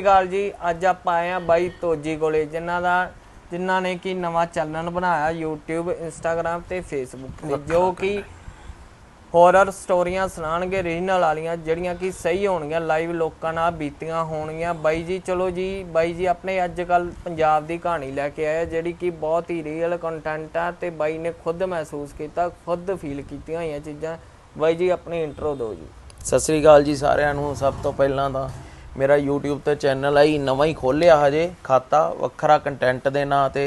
ਗੱਲ ਜੀ ਅੱਜ ਆਪਾਂ ਆਏ ਆ ਬਾਈ ਤੋਜੀ ਕੋਲੇ ਜਿਨ੍ਹਾਂ ਨੇ ਕਿ ਨਵਾਂ ਚੈਨਲ ਬਣਾਇਆ YouTube Instagram ਤੇ Facebook ਤੇ ਜੋ ਕਿ हॉरर स्टोरियां सुनाणगे रीजनल वालियां ਜਿਹੜੀਆਂ कि सही होणगीਆਂ लाइव लोकां नाल बीतियां होणगीਆਂ बाई जी चलो जी बाई जी अपने अजकल पंजाब दी कहानी लैके आए ਜਿਹੜੀ कि बहुत ही रियल कंटेंट है ते बाई ने खुद महसूस किया खुद फील कीतियां होईयां चीज़ां बाई जी अपनी इंट्रो दो जी। सत श्री अकाल जी सारिਆਂ ਨੂੰ। सब तो पहला तो मेरा YouTube ਤੇ चैनल है नवा ही खोलिया हजे खाता ਵੱਖਰਾ कंटेंट ਦੇ ਨਾਂ ਤੇ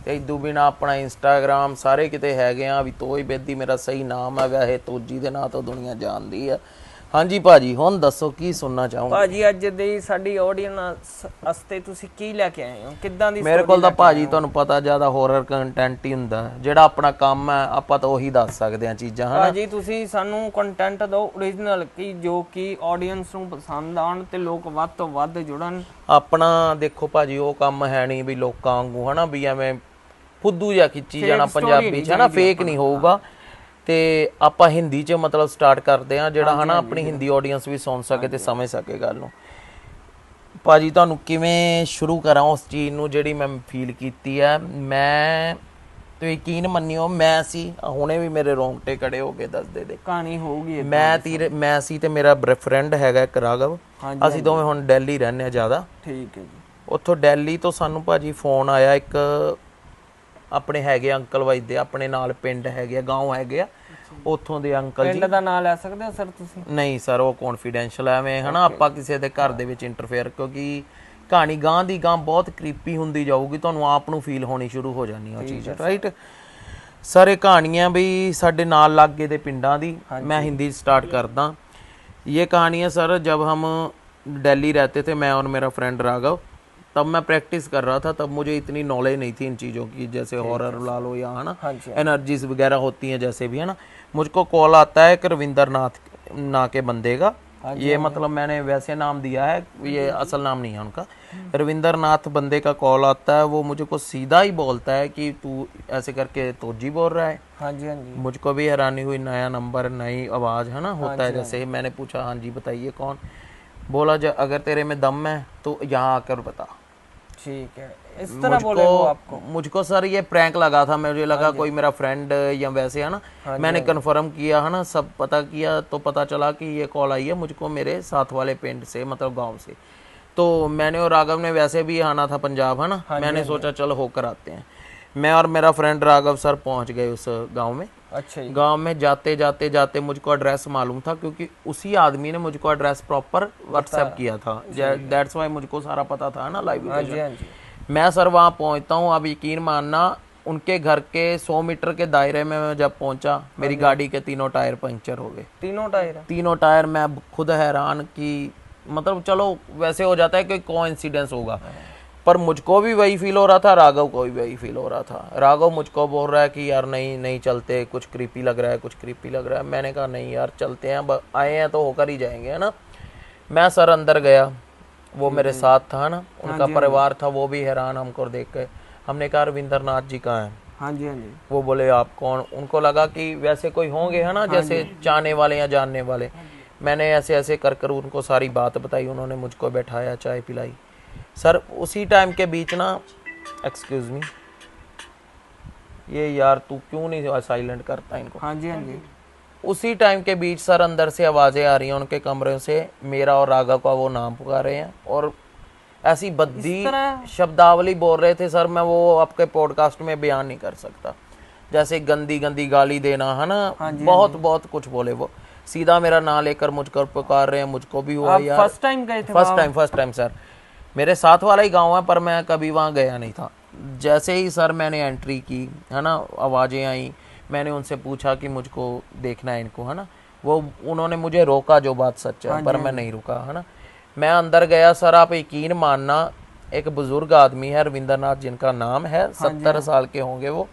ਇਦੋਂ ਬਿਨਾ ਆਪਣਾ ਇੰਸਟਾਗ੍ਰਾਮ ਸਾਰੇ ਕਿਤੇ ਹੈਗੇ ਆ ਵੀ ਤੋਜ ਬੇਦੀ ਮੇਰਾ ਸਹੀ ਨਾਮ ਹੈ ਵੈਸੇ ਤੋਜੀ ਦੇ ਨਾਂ ਤੋਂ ਦੁਨੀਆ ਜਾਣਦੀ ਆ। ਹਾਂਜੀ ਭਾਜੀ ਹੁਣ ਦੱਸੋ ਕੀ ਸੁਣਨਾ ਚਾਹੋਗੇ? ਭਾਜੀ ਅੱਜ ਦੀ ਸਾਡੀ ਆਡੀਅנס ਵਾਸਤੇ ਤੁਸੀਂ ਕੀ ਲੈ ਕੇ ਆਏ ਹੋ ਕਿੱਦਾਂ ਦੀ? ਮੇਰੇ ਕੋਲ ਤਾਂ ਭਾਜੀ ਤੁਹਾਨੂੰ ਪਤਾ ਜ਼ਿਆਦਾ ਹੋਰਰ ਕੰਟੈਂਟ ਹੀ ਹੁੰਦਾ ਜਿਹੜਾ ਆਪਣਾ ਕੰਮ ਹੈ ਆਪਾਂ ਤਾਂ ਉਹੀ ਦੱਸ ਸਕਦੇ ਆ ਚੀਜ਼ਾਂ ਹਨਾ। ਭਾਜੀ ਤੁਸੀਂ ਸਾਨੂੰ ਕੰਟੈਂਟ ਦਿਓ ਓਰੀਜਨਲ ਕੀ ਜੋ ਕਿ ਆਡੀਅנס ਨੂੰ ਪਸੰਦ ਆਉਣ ਤੇ ਲੋਕ ਵੱਧ ਤੋਂ ਵੱਧ ਜੁੜਨ। ਆਪਣਾ ਦੇਖੋ ਭਾਜੀ ਉਹ ਕੰਮ ਹੈ ਨਹੀਂ ਵੀ ਲੋਕਾਂ ਵਾਂਗੂ ਹਨਾ ਵੀ ਐਵੇਂ ਫੁੱਦੂ ਜਿਹਾ ਖਿੱਚੀ ਜਾਣਾ ਪੰਜਾਬੀ ਚ ਹਨਾ ਫੇਕ ਨਹੀਂ ਹੋਊਗਾ। ਤੇ ਆਪਾਂ ਹਿੰਦੀ ਚ ਮਤਲਬ ਸਟਾਰਟ ਕਰਦੇ ਆ ਜਿਹੜਾ ਹਨਾ ਆਪਣੀ ਹਿੰਦੀ ਆਡੀਅנס ਵੀ ਸੁਣ ਸਕੇ ਤੇ ਸਮਝ ਸਕੇ ਗੱਲ ਨੂੰ। ਭਾਜੀ ਤੁਹਾਨੂੰ ਕਿਵੇਂ ਸ਼ੁਰੂ ਕਰਾਂ ਉਸ ਚੀਜ਼ ਨੂੰ ਜਿਹੜੀ ਮੈਂ ਫੀਲ ਕੀਤੀ ਹੈ। ਮੈਂ ਤੇ ਯਕੀਨ ਮੰਨਿਓ ਮੈਂ ਸੀ ਹੁਣੇ ਵੀ ਮੇਰੇ ਰੋਂਗਟੇ ਖੜੇ ਹੋ ਕੇ ਦੱਸਦੇ ਦੇ ਕਹਾਣੀ ਹੋਊਗੀ। ਮੈਂ ਸੀ ਤੇ ਮੇਰਾ ਫਰੈਂਡ ਹੈਗਾ ਇੱਕ ਰਾਘਵ। ਅਸੀਂ ਦੋਵੇਂ ਹੁਣ ਦਿੱਲੀ ਰਹਿੰਦੇ ਆ ਜ਼ਿਆਦਾ। ਠੀਕ ਹੈ ਜੀ। ਉੱਥੋਂ ਦਿੱਲੀ ਤੋਂ ਸਾਨੂੰ ਭਾਜੀ ਫੋਨ ਆਇਆ ਇੱਕ ਆਪਣੇ ਹੈਗੇ ਅੰਕਲ ਵਜਦੇ ਆਪਣੇ ਨਾਲ ਪਿੰਡ ਹੈਗੇ ਆ ਗਾँव ਹੈਗੇ ਆ ਉੱਥੋਂ ਦੇ ਅੰਕਲ ਜੀ। ਪਿੰਡ ਦਾ ਨਾਮ ਲੈ ਸਕਦੇ ਹੋ ਸਰ ਤੁਸੀਂ? ਨਹੀਂ ਸਰ ਉਹ ਕੌਨਫੀਡੈਂਸ਼ੀਅਲ ਐਵੇਂ ਹਨਾ ਆਪਾਂ ਕਿਸੇ ਦੇ ਘਰ ਦੇ ਵਿੱਚ ਇੰਟਰਫੇਅਰ ਕਿਉਂਕਿ ਕਹਾਣੀ ਗਾਂ ਦੀ ਗਾਂ ਬਹੁਤ ਕ੍ਰੀਪੀ ਹੁੰਦੀ ਜਾਊਗੀ ਤੁਹਾਨੂੰ ਆਪ ਨੂੰ ਫੀਲ ਹੋਣੀ ਸ਼ੁਰੂ ਹੋ ਜਾਣੀ ਉਹ ਚੀਜ਼ ਰਾਈਟ। ਸਰ ਇਹ ਕਹਾਣੀਆਂ ਵੀ ਸਾਡੇ ਨਾਲ ਲਾਗੇ ਦੇ ਪਿੰਡਾਂ ਦੀ मैं हिंदी स्टार्ट करता। ये कहानी है सर जब हम दिल्ली रहते थे मैं और मेरा फ्रेंड राघव तब मैं प्रैक्टिस कर रहा था तब मुझे इतनी नॉलेज नहीं थी इन चीज़ों की जैसे हॉरर ला लो या है ना एनर्जीज वगैरह होती हैं जैसे भी है ना। मुझको कॉल आता है कि रविंदर नाथ के बंदे का ये मतलब मैंने वैसे नाम दिया है ये असल नाम नहीं है उनका। रविंदर नाथ बंदे का कॉल आता है वो मुझे को सीधा ही बोलता है कि तू ऐसे करके तोजी बोल रहा है। हाँ जी हाँ जी। मुझको भी हैरानी हुई नया नंबर नई आवाज़ है ना होता है जैसे। मैंने पूछा हाँ जी बताइए कौन? बोला अगर तेरे में दम है तो यहाँ आकर बता। ठीक है इस तरह बोले वो आपको? मुझको सर ये प्रैंक लगा था मुझे लगा कोई मेरा फ्रेंड या वैसे है ना। मैंने कंफर्म किया है ना सब पता किया तो पता चला कि ये कॉल आई है मुझको मेरे साथ वाले पिंड से मतलब गांव से। तो मैंने और राघव ने वैसे भी आना था पंजाब है ना। मैंने सोचा चल होकर आते हैं। मैं और मेरा फ्रेंड राघव सर पहुंच गए उस गाँव में। अच्छा गांव में जाते जाते मुझको एड्रेस मालूम था क्योंकि उसी आदमी ने मुझको एड्रेस प्रॉपर व्हाट्सएप किया था दैट्स वाई मुझको सारा पता था ना लाइव लोकेशन। मैं सर वहाँ पहुँचता हूँ अब यकीन मानना उनके घर के 100 मीटर के दायरे में मैं जब पहुँचा मेरी गाड़ी के तीनों टायर पंक्चर हो गए। तीनों टायर मैं खुद हैरान कि मतलब चलो वैसे हो जाता है कि कोइंसिडेंस होगा पर मुझको भी वही फील हो रहा था राघव को भी वही फील हो रहा था। राघव मुझको बोल रहा है कि यार नहीं चलते कुछ क्रीपी लग रहा है कुछ क्रीपी लग रहा है। मैंने कहा नहीं यार चलते हैं आए हैं तो होकर ही जाएंगे है ना। मैं सर अंदर गया वो मेरे साथ था ना उनका परिवार था वो भी हैरान हमको देख के। हमने कहा रविंदर नाथ जी कहाँ हैं? हाँ जी हाँ जी। वो बोले आप कौन? उनको लगा कि वैसे कोई होंगे है ना जैसे चाहने वाले या जानने वाले। मैंने ऐसे ऐसे कर उनको सारी बात बताई उन्होंने मुझको बैठाया चाय पिलाई। सर उसी टाइम के बीच ना एक्सक्यूज मी ये यार तू क्यों नहीं साइलेंट करता इनको? हाँ जी हाँ जी। उसी टाइम के बीच सर अंदर से आवाज़ें आ रही हैं उनके कमरे से मेरा और राघव का वो नाम पुकार रहे हैं और ऐसी बद्दी शब्दावली बोल रहे थे सर मैं वो आपके पॉडकास्ट में बयान नहीं कर सकता। जैसे गंदी गंदी गाली देना है ना। बहुत कुछ बोले वो सीधा मेरा नाम लेकर मुझको पुकार रहे हैं। मुझको भी हुआ यार फर्स्ट टाइम गए थे? फर्स्ट टाइम सर मेरे साथ वाला ही गांव है पर मैं कभी वहाँ गया नहीं था। जैसे ही सर मैंने एंट्री की है ना आवाज़ें आई मैंने उनसे पूछा कि मुझको देखना है इनको है ना। वो उन्होंने मुझे रोका जो बात सच है पर मैं नहीं रुका है ना। मैं अंदर गया सर आप यकीन मानना एक बुजुर्ग आदमी है रविंदर नाथ जिनका नाम है 70 साल के होंगे वो।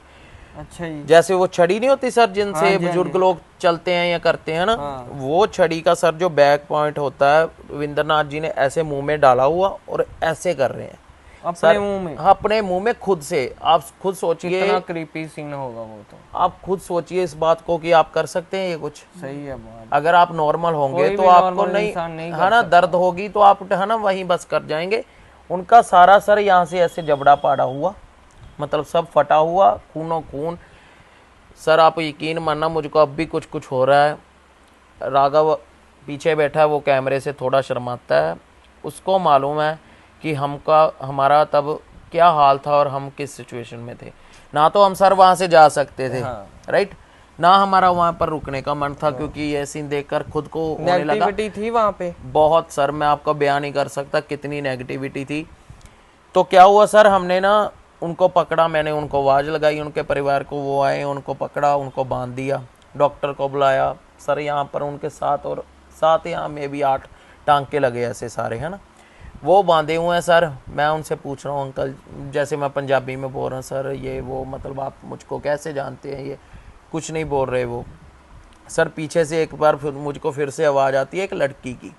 अच्छा जी। जैसे वो छड़ी नहीं होती सर जिनसे बुजुर्ग लोग चलते हैं या करते हैं ना वो छड़ी का सर जो बैक पॉइंट होता है रविंद्र नाथ जी ने ऐसे मुंह में डाला हुआ और ऐसे कर रहे हैं अपने मुंह में? अपने मुंह में खुद से। आप खुद सोचिए, कितना क्रीपी सीन होगा वो तो। आप खुद सोचिए इस बात को कि आप कर सकते हैं ये कुछ। सही है बात। अगर आप नॉर्मल होंगे कोई तो भी आपको normal नहीं, इंसान नहीं है ना, दर्द होगी तो आप, है ना, वहीं बस कर जाएंगे। उनका सारा सर यहाँ से ऐसे जबड़ा पाड़ा हुआ, मतलब सब फटा हुआ, खूनो खून। सर आप यकीन मानना, मुझको अब भी कुछ कुछ हो रहा है। राघव पीछे बैठा है, वो कैमरे से थोड़ा शर्माता है। उसको मालूम है कि हमारा तब क्या हाल था और हम किस सिचुएशन में थे। ना तो हम सर वहाँ से जा सकते थे, राइट, ना हमारा वहाँ पर रुकने का मन था, क्योंकि ये सीन देखकर खुद को होने लगा। नेगेटिविटी थी वहाँ पे बहुत सर, मैं आपको बयान नहीं कर सकता कितनी नेगेटिविटी थी। तो क्या हुआ सर, हमने ना उनको पकड़ा, मैंने उनको आवाज़ लगाई, उनके परिवार को, वो आए, उनको पकड़ा, उनको बांध दिया, डॉक्टर को बुलाया सर। यहाँ पर उनके साथ और साथ यहाँ में भी 8 टांके लगे ऐसे सारे, है ना, वो बांधे हुए हैं सर। मैं उनसे पूछ रहा हूँ अंकल, जैसे मैं पंजाबी में बोल रहा हूँ, सर ये वो, मतलब आप मुझको कैसे जानते हैं? ये कुछ नहीं बोल रहे वो। सर पीछे से एक बार मुझको फिर से आवाज़ आती है एक लड़की की,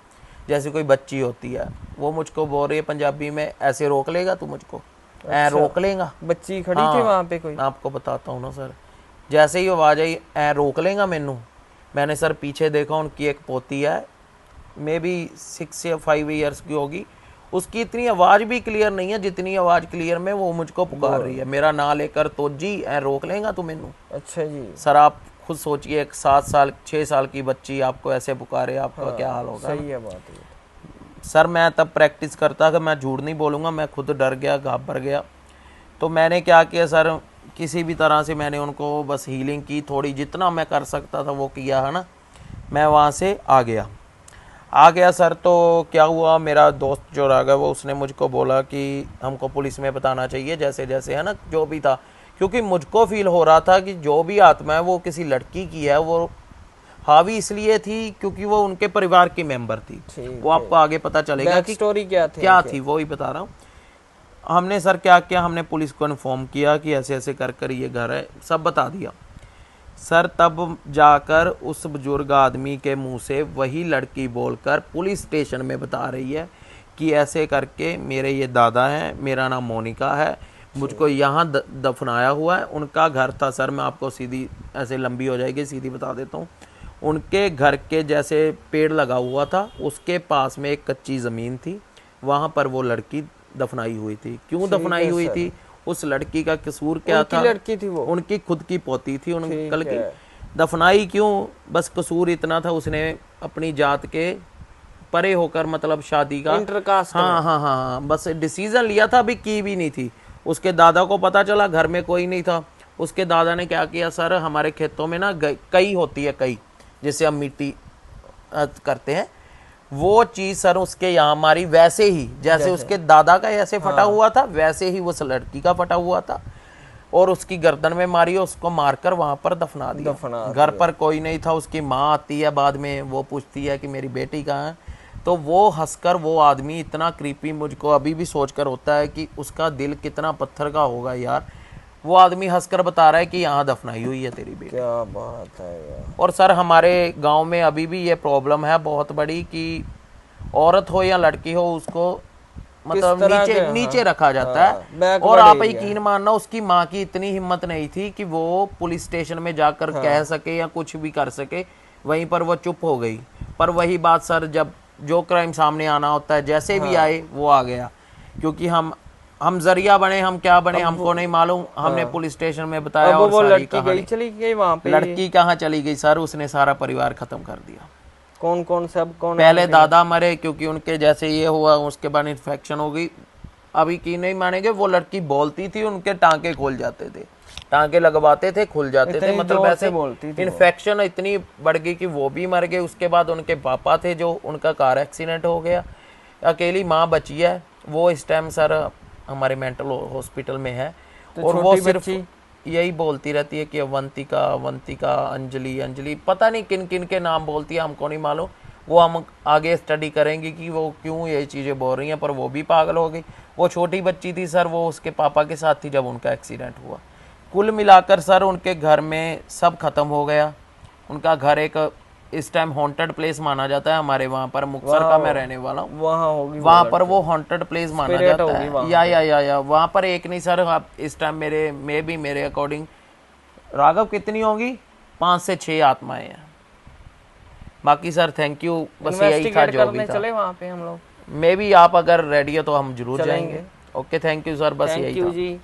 जैसे कोई बच्ची होती है। वो मुझको बोल रही है पंजाबी में, ऐसे रोक लेगा तू मुझको? ऐ रोक लेगा? बच्ची खड़ी थी वहाँ पे कोई? मैं आपको बताता हूँ ना सर, जैसे ही आवाज़ आई, ऐ रोक लेगा मैनू। मैंने सर पीछे देखा, उनकी एक पोती है, मे बी 6 या 5 ईयर्स की होगी। उसकी इतनी आवाज़ भी क्लियर नहीं है जितनी आवाज़ क्लियर में वो मुझको पुकार रही है, मेरा नाम लेकर, तो जी ऐ रोक लेगा तू मैनू। अच्छा जी। सर आप खुद सोचिए, एक 7 साल 6 साल की बच्ची आपको ऐसे पुकारे, आपका क्या हाल होगा? सही है बात है। सर मैं तब प्रैक्टिस करता कि मैं झूठ नहीं बोलूँगा, मैं खुद डर गया, घाबर गया। तो मैंने क्या किया सर, किसी भी तरह से मैंने उनको बस हीलिंग की थोड़ी, जितना मैं कर सकता था वो किया, है ना। मैं वहाँ से आ गया सर। तो क्या हुआ, मेरा दोस्त जो राघव, वो उसने मुझको बोला कि हमको पुलिस में बताना चाहिए, जैसे जैसे, है ना, जो भी था। क्योंकि मुझको फील हो रहा था कि जो भी आत्मा है वो किसी लड़की की है। वो हावी इसलिए थी क्योंकि वो उनके परिवार की मेंबर थी। वो आपको आगे पता चलेगा कि स्टोरी क्या थी, वो ही बता रहा हूँ। हमने सर क्या किया, हमने पुलिस को इन्फॉर्म किया कि ऐसे ऐसे कर ये घर है, सब बता दिया सर। तब जाकर उस बुजुर्ग आदमी के मुंह से वही लड़की बोलकर पुलिस स्टेशन में बता रही है कि ऐसे करके मेरे ये दादा हैं, मेरा नाम मोनिका है, मुझको यहाँ दफनाया हुआ है। उनका घर था सर, मैं आपको सीधी, ऐसे लंबी हो जाएगी, सीधी बता देता हूँ। उनके घर के जैसे पेड़ लगा हुआ था, उसके पास में एक कच्ची ज़मीन थी, वहाँ पर वो लड़की दफनाई हुई थी। क्यों दफनाई हुई थी? उस लड़की का कसूर क्या था? लड़की थी वो? उनकी खुद की पोती थी, कल की। दफनाई क्यों? बस कसूर इतना था, उसने अपनी जात के परे होकर, मतलब शादी का इंटरकास्ट, हाँ, बस डिसीजन लिया था, अभी की भी नहीं थी। उसके दादा को पता चला, घर में कोई नहीं था। उसके दादा ने क्या किया सर, हमारे खेतों में ना कई होती है, कई जिसे हम मिट्टी करते हैं, वो चीज सर उसके यहाँ मारी, वैसे ही जैसे उसके दादा का ऐसे फटा हुआ था, वैसे ही उस लड़की का फटा हुआ था, और उसकी गर्दन में मारी, उसको मारकर वहां पर दफना दिया। घर पर कोई नहीं था। उसकी माँ आती है बाद में, वो पूछती है कि मेरी बेटी कहाँ है, तो वो हंसकर, वो आदमी इतना क्रीपी, मुझको अभी भी सोचकर होता है कि उसका दिल कितना पत्थर का होगा यार। वो आदमी हंसकर बता रहा है कि यहाँ दफनाई हुई है तेरी बेटी। क्या बात है यार। और सर हमारे गांव में अभी भी ये प्रॉब्लम है बहुत बड़ी कि औरत हो या लड़की हो, उसको मतलब नीचे रखा जाता है। और आप यकीन मानना, उसकी माँ की इतनी हिम्मत नहीं थी कि वो पुलिस स्टेशन में जाकर कह सके या कुछ भी कर सके, वहीं पर वो चुप हो गई। पर वही बात सर, जब जो क्राइम सामने आना होता है, जैसे भी आए वो आ गया। क्योंकि हम जरिया बने, हम क्या बने हमको नहीं मालूम। हमने पुलिस स्टेशन में बताया, और वो लड़की चली गई वहाँ पे। लड़की कहाँ चली गई सर, उसने सारा परिवार खत्म कर दिया। कौन सब कौन? पहले दादा मरे, क्योंकि उनके जैसे ये हुआ, उसके बाद इन्फेक्शन हो गई। अभी की नहीं मानेंगे, वो लड़की बोलती थी, उनके टांके खुल जाते थे, टांके लगवाते थे, खुल जाते थे, मतलब ऐसे बोलती थी। इन्फेक्शन इतनी बढ़ गई कि वो भी मर गए। उसके बाद उनके पापा थे, जो उनका कार एक्सीडेंट हो गया। अकेली माँ बची है, वो इस टाइम सर हमारे मेंटल हॉस्पिटल में है। और वो सिर्फ यही बोलती रहती है कि अवंतिका अवंतिका, अंजलि अंजलि, पता नहीं किन किन के नाम बोलती है, हमको नहीं मालूम। वो हम आगे स्टडी करेंगे कि वो क्यों ये चीज़ें बोल रही हैं। पर वो भी पागल हो गई। वो छोटी बच्ची थी सर, वो उसके पापा के साथ थी जब उनका एक्सीडेंट हुआ। कुल मिलाकर सर उनके घर में सब खत्म हो गया। उनका घर एक इस टाइम हॉन्टेड प्लेस माना जाता है हमारे वहाँ पर। मुक्तसर का मैं रहने वाला हूँ, वहाँ होगी वहाँ पर वो हॉन्टेड प्लेस माना जाता है। या वहाँ पर एक नहीं सर, आप इस टाइम मेरे अकॉर्डिंग राघव कितनी होंगी, 5 से 6 आत्माएं हैं। बाकी सर थैंक यू, बस यही था जो भी था। चले वहाँ पे हम लोग, मे बी आप अगर रेडी हो तो हम जरूर जाएंगे। ओके थैंक यू सर, बस यही था। जी।